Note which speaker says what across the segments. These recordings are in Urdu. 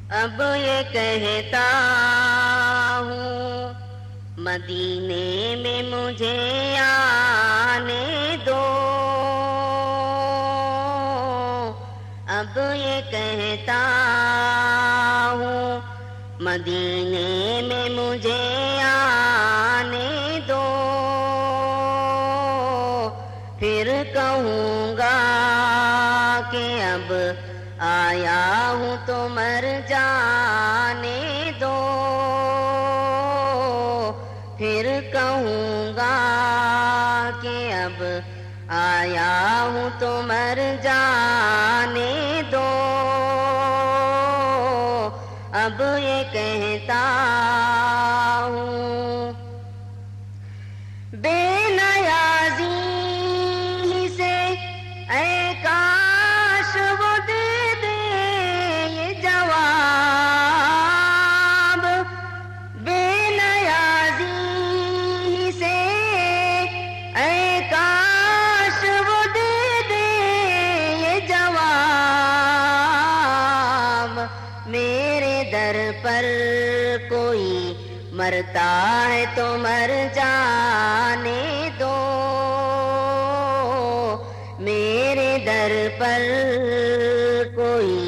Speaker 1: اب یہ کہتا ہوں مدینے میں مجھے آنے دو، اب یہ کہتا ہوں مدینے میں مجھے آنے دو، پھر کہوں گا کہ اب آیا ہوں تو مر جانے دو، پھر کہوں گا کہ اب آیا ہوں تو مر جانے دو، اب یہ کہتا ہوں بے نیازی سے اے کاش وہ دے دے یہ جواب، بے نیازی سے اے کاش وہ دے دے یہ جواب، میرے در پر کوئی مرتا ہے تو مر جانے دو، میرے در پر کوئی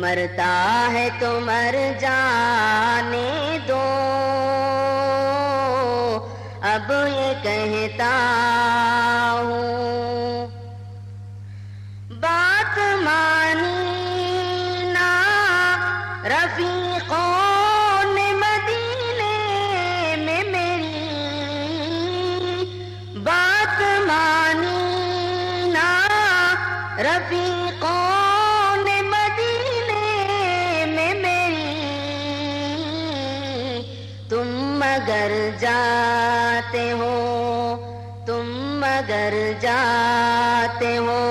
Speaker 1: مرتا ہے تو مر جانے دو، اب یہ کہتا ہوں بات مانی نا رفیقوں نے مدینے میں میری، بات مانی نا رفیقوں نے مدینے میں میری، تم اگر جاتے ہو، تم اگر جاتے ہو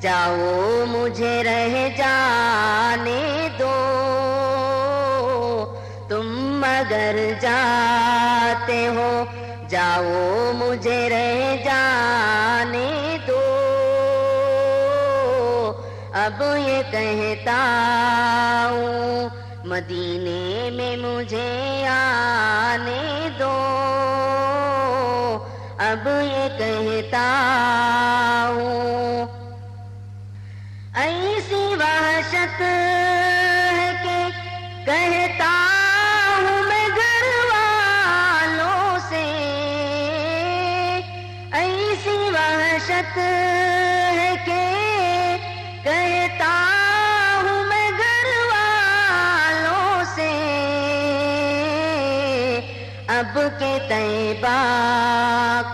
Speaker 1: جاؤ مجھے رہ جانے دو، تم اگر جاتے ہو جاؤ مجھے رہ جانے دو، اب یہ کہتا ہوں مدینے میں مجھے آنے دو، اب یہ کہتا ہوں ایسی وحشت ہے کہ کہتا ہوں میں گھر والوں سے، ایسی وحشت ہے کہ کہتا ہوں میں گھر والوں سے، اب کے طیبہ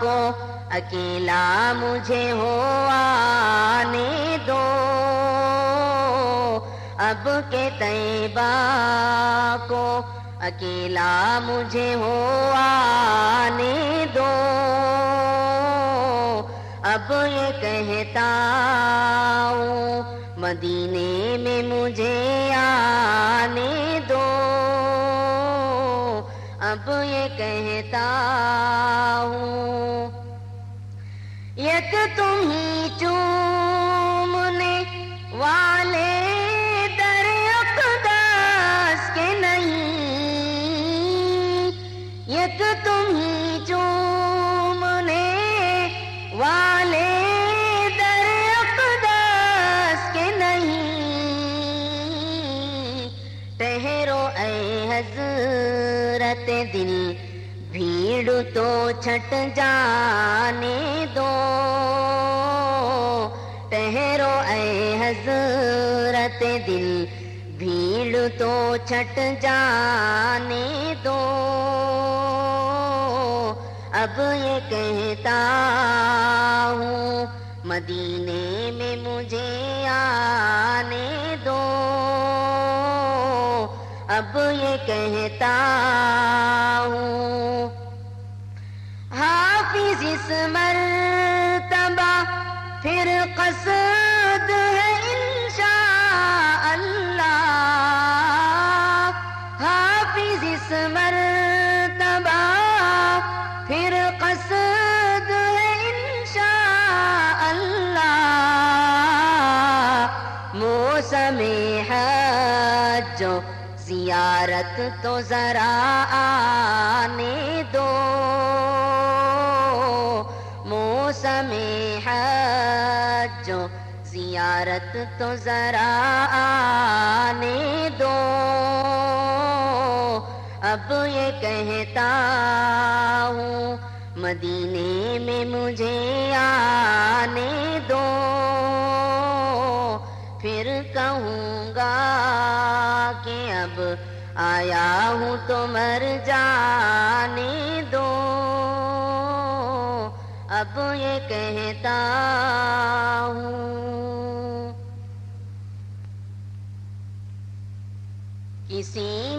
Speaker 1: کو اکیلا مجھے ہو آنے دو، اب کے طیبہ کو اکیلا مجھے ہو آنے دو، اب یہ کہتا ہوں مدینے میں مجھے آنے دو، اب یہ کہتا ہوں یک تم ہی چومنے والے در اقدس کے نہیں، یک تم ہی چومنے والے در اقدس کے نہیں، ٹھہرو اے حضرت دل بھیڑ تو چھٹ جانے دو، ٹھہرو اے حضرت دل بھیڑ تو چھٹ جانے دو، اب یہ کہتا ہوں مدینے میں مجھے آنے دو، اب یہ کہتا ہوں حافظ اس مرتبہ پھر قصد ہے انشاءاللہ، حافظ اس مرتبہ پھر قصد ہے انشاءاللہ، موسم حج زیارت تو ذرا آنے دو، موسم حج زیارت تو ذرا آنے دو، اب یہ کہتا ہوں مدینے میں مجھے آنے دو، پھر کہوں گا کہ اب آیا ہوں تو مر جانے دو، اب یہ کہتا ہوں کسی